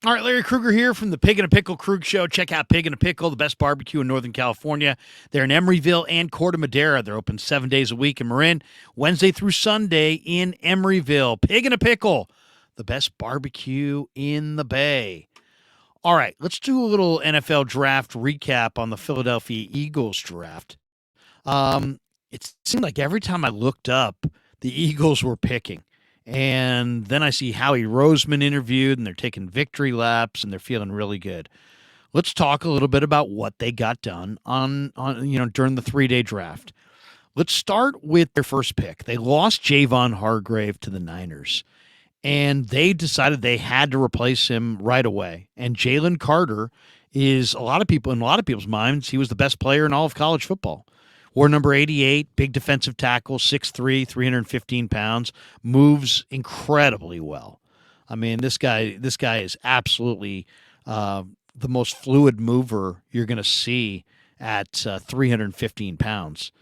All right, Larry Krueger here from the Pig and a Pickle Krug Show. Check out Pig and a Pickle, the best barbecue in Northern California. They're in Emeryville and Corte Madera. They're open 7 days a week in Marin, Wednesday through Sunday in Emeryville. Pig and a Pickle, the best barbecue in the Bay. All right, let's do a little NFL draft recap on the Philadelphia Eagles draft. It seemed like every time I looked up, the Eagles were picking. And then I see Howie Roseman interviewed, and they're taking victory laps, and they're feeling really good. Let's talk a little bit about what they got done on during the 3-day draft. Let's start with their first pick. They lost Javon Hargrave to the Niners, and they decided they had to replace him right away. And Jalen Carter is in a lot of people's minds, he was the best player in all of college football. Wore number 88, big defensive tackle, 6'3", 315 pounds, moves incredibly well. I mean, this guy is absolutely the most fluid mover you're going to see at 315 pounds.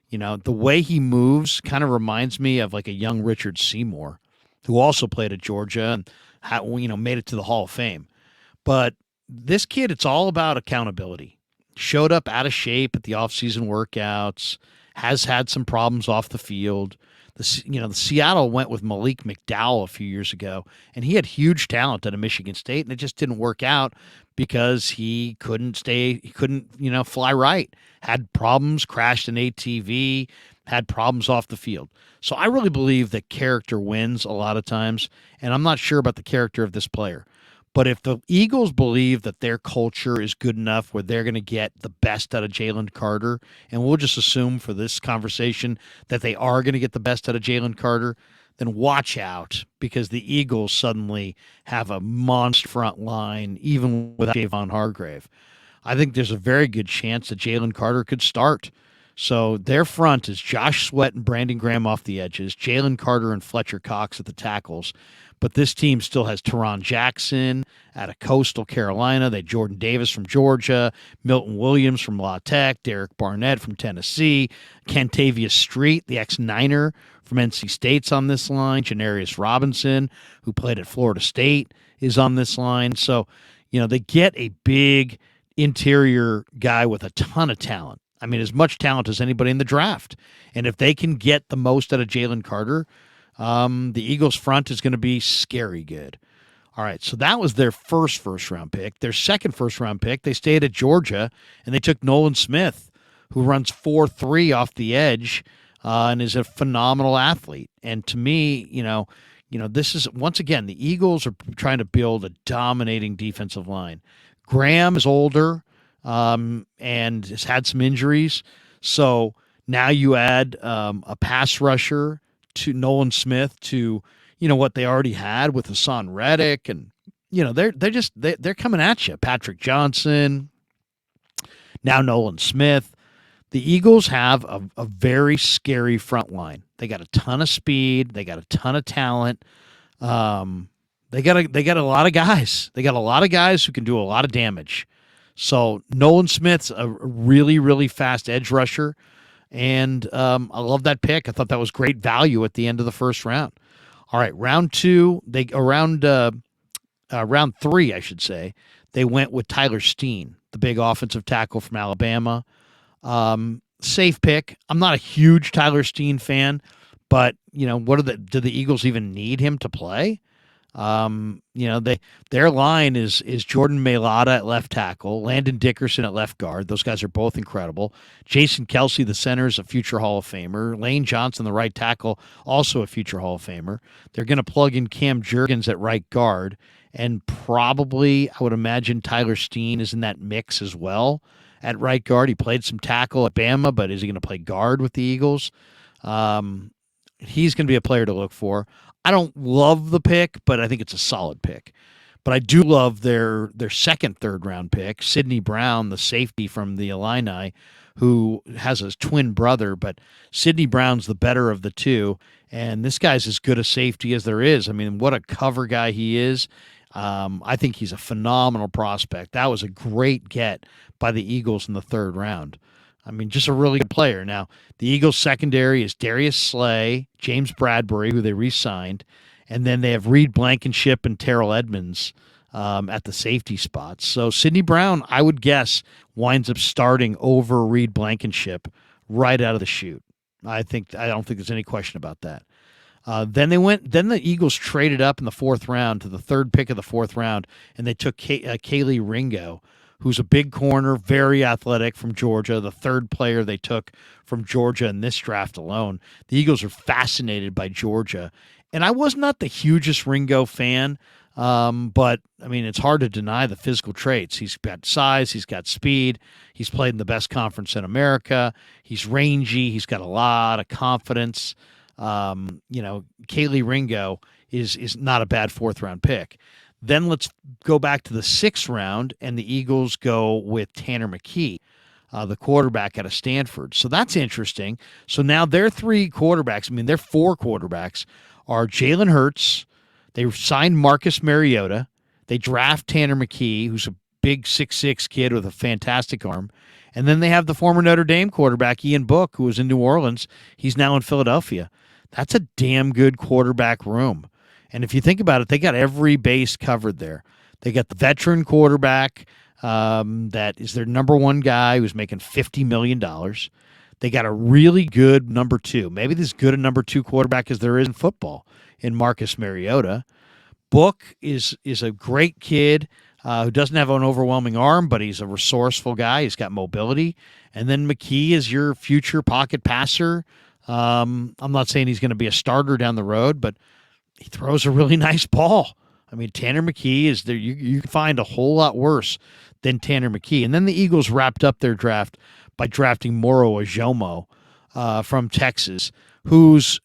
You know, the way he moves kind of reminds me of like a young Richard Seymour, who also played at Georgia and made it to the Hall of Fame. But this kid, it's all about accountability. Showed up out of shape at the offseason workouts, has had some problems off the field. The Seattle went with Malik McDowell a few years ago, and he had huge talent at a Michigan State, and it just didn't work out because he couldn't fly right. Had problems, crashed an ATV, had problems off the field. So I really believe that character wins a lot of times, and I'm not sure about the character of this player. But if the Eagles believe that their culture is good enough where they're going to get the best out of Jalen Carter, and we'll just assume for this conversation that they are going to get the best out of Jalen Carter, then watch out, because the Eagles suddenly have a monster front line, even without Javon Hargrave. I think there's a very good chance that Jalen Carter could start. So their front is Josh Sweat and Brandon Graham off the edges, Jalen Carter and Fletcher Cox at the tackles. But this team still has Teron Jackson out of Coastal Carolina. They had Jordan Davis from Georgia, Milton Williams from La Tech, Derek Barnett from Tennessee, Kentavious Street, the ex-Niner from NC State's on this line, Janarius Robinson, who played at Florida State, is on this line. So, they get a big interior guy with a ton of talent. I mean, as much talent as anybody in the draft. And if they can get the most out of Jalen Carter, the Eagles front is going to be scary good. All right, so that was their first-round pick. Their second first-round pick, they stayed at Georgia, and they took Nolan Smith, who runs 4.3 off the edge and is a phenomenal athlete. And to me, this is, once again, the Eagles are trying to build a dominating defensive line. Graham is older and has had some injuries, so now you add a pass rusher to Nolan Smith to, what they already had with Hassan Reddick, and they're coming at you. Patrick Johnson, now Nolan Smith. The Eagles have a very scary front line. They got a ton of speed. They got a ton of talent. They got a lot of guys. They got a lot of guys who can do a lot of damage. So Nolan Smith's a really, really fast edge rusher. And I love that pick. I thought that was great value at the end of the first round. All right, round three, I should say, they went with Tyler Steen, the big offensive tackle from Alabama. Safe pick. I'm not a huge Tyler Steen fan, but do the Eagles even need him to play? Their line is Jordan Mailata at left tackle, Landon Dickerson at left guard. Those guys are both incredible. Jason Kelsey, the center, is a future Hall of Famer. Lane Johnson, the right tackle, also a future Hall of Famer. They're going to plug in Cam Jurgens at right guard, and probably, I would imagine, Tyler Steen is in that mix as well at right guard. He played some tackle at Bama, but is he going to play guard with the Eagles? He's going to be a player to look for. I don't love the pick, but I think it's a solid pick. But I do love their second third-round pick, Sidney Brown, the safety from the Illini, who has a twin brother, but Sidney Brown's the better of the two, and this guy's as good a safety as there is. I mean, what a cover guy he is. I think he's a phenomenal prospect. That was a great get by the Eagles in the third round. I mean, just a really good player. Now, the Eagles' secondary is Darius Slay, James Bradbury, who they re-signed, and then they have Reed Blankenship and Terrell Edmonds at the safety spots. So Sidney Brown, I would guess, winds up starting over Reed Blankenship right out of the chute. I don't think there's any question about that. Then the Eagles traded up in the fourth round to the third pick of the fourth round, and they took Kaylee Ringo, who's a big corner, very athletic from Georgia, the third player they took from Georgia in this draft alone. The Eagles are fascinated by Georgia, and I was not the hugest Ringo fan, but I mean, it's hard to deny the physical traits. He's got size, he's got speed, he's played in the best conference in America, he's rangy, he's got a lot of confidence. Kaylee Ringo is not a bad fourth round pick. Then let's go back to the sixth round, and the Eagles go with Tanner McKee, the quarterback out of Stanford. So that's interesting. So now their four quarterbacks are Jalen Hurts. They signed Marcus Mariota. They draft Tanner McKee, who's a big 6'6" kid with a fantastic arm. And then they have the former Notre Dame quarterback, Ian Book, who was in New Orleans. He's now in Philadelphia. That's a damn good quarterback room. And if you think about it, they got every base covered there. They got the veteran quarterback that is their number one guy who's making $50 million. They got a really good number two, maybe as good a number two quarterback as there is in football, in Marcus Mariota. Book is a great kid who doesn't have an overwhelming arm, but he's a resourceful guy. He's got mobility. And then McKee is your future pocket passer. I'm not saying he's going to be a starter down the road, but he throws a really nice ball. I mean, Tanner McKee is there. You can find a whole lot worse than Tanner McKee. And then the Eagles wrapped up their draft by drafting Moro Ojomo from Texas, who's,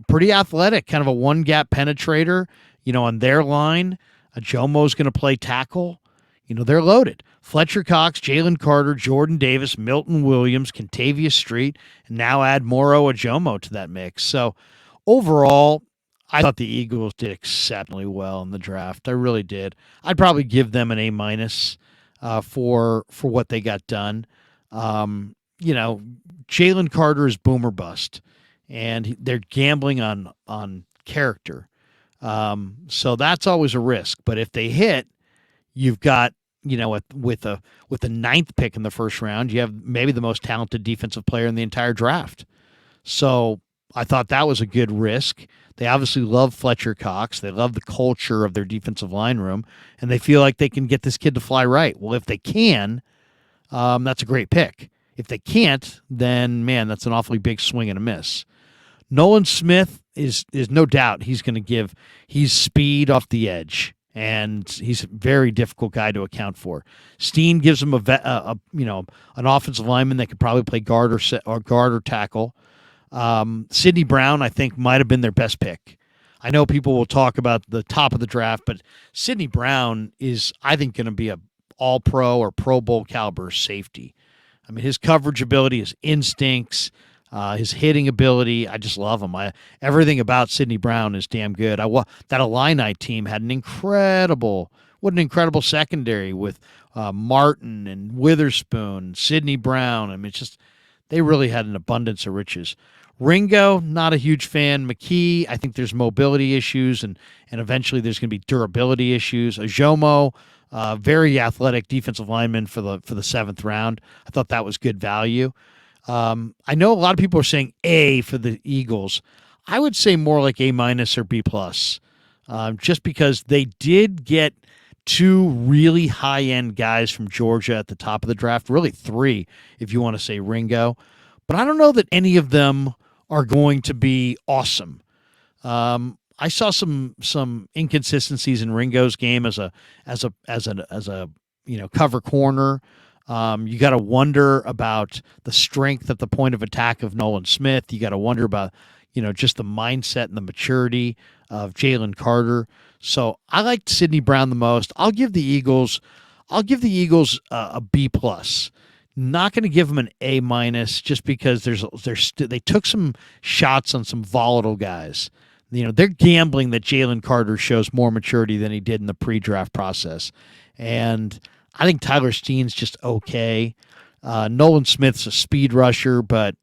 pretty athletic, kind of a one-gap penetrator, on their line. Ojomo's going to play tackle. They're loaded. Fletcher Cox, Jalen Carter, Jordan Davis, Milton Williams, Contavious Street, and now add Moro Ojomo to that mix. So overall, I thought the Eagles did exceptionally well in the draft. I really did. I'd probably give them an A- for what they got done. Jalen Carter is boom or bust, and they're gambling on character. So that's always a risk. But if they hit, you've got, with the ninth pick in the first round, you have maybe the most talented defensive player in the entire draft. So I thought that was a good risk. They obviously love Fletcher Cox. They love the culture of their defensive line room, and they feel like they can get this kid to fly right. Well, if they can, that's a great pick. If they can't, then, man, that's an awfully big swing and a miss. Nolan Smith is no doubt he's speed off the edge, and he's a very difficult guy to account for. Steen gives him an offensive lineman that could probably play guard or tackle. Sidney Brown, I think, might have been their best pick. I know people will talk about the top of the draft, but Sidney Brown is, I think, going to be a all-pro or Pro Bowl caliber safety. I mean, his coverage ability, his instincts, his hitting ability, I just love him. Everything about Sidney Brown is damn good. That Illini team had an incredible secondary with Martin and Witherspoon, Sidney Brown. I mean, they really had an abundance of riches. Ringo, not a huge fan. McKee, I think there's mobility issues, and eventually there's going to be durability issues. Ojomo, very athletic defensive lineman for the seventh round. I thought that was good value. I know a lot of people are saying A for the Eagles. I would say more like A- or B+, just because they did get two really high-end guys from Georgia at the top of the draft, really three if you want to say Ringo. But I don't know that any of them are going to be awesome. I saw some inconsistencies in Ringo's game as a cover corner. You got to wonder about the strength at the point of attack of Nolan Smith. You got to wonder about just the mindset and the maturity of Jalen Carter. So I liked Sidney Brown the most. I'll give the Eagles a B+. Not going to give them an A- just because they took some shots on some volatile guys. They're gambling that Jalen Carter shows more maturity than he did in the pre-draft process. And I think Tyler Steen's just okay. Nolan Smith's a speed rusher, but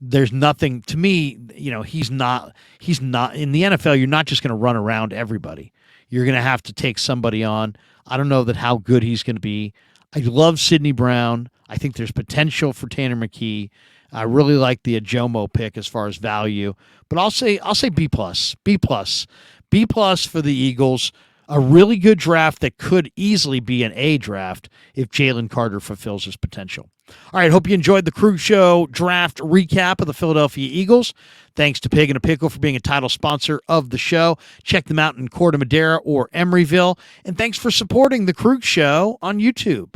there's nothing to me. He's not in the NFL. You're not just going to run around everybody. you're going to have to take somebody on. I don't know that how good he's going to be. I love Sidney Brown. I think there's potential for Tanner McKee. I really like the Ajomo pick as far as value, but I'll say B plus, B plus, B plus for the Eagles. A really good draft that could easily be an A draft if Jalen Carter fulfills his potential. All right, hope you enjoyed the Krug Show draft recap of the Philadelphia Eagles. Thanks to Pig and a Pickle for being a title sponsor of the show. Check them out in Corte Madera or Emeryville. And thanks for supporting the Krug Show on YouTube.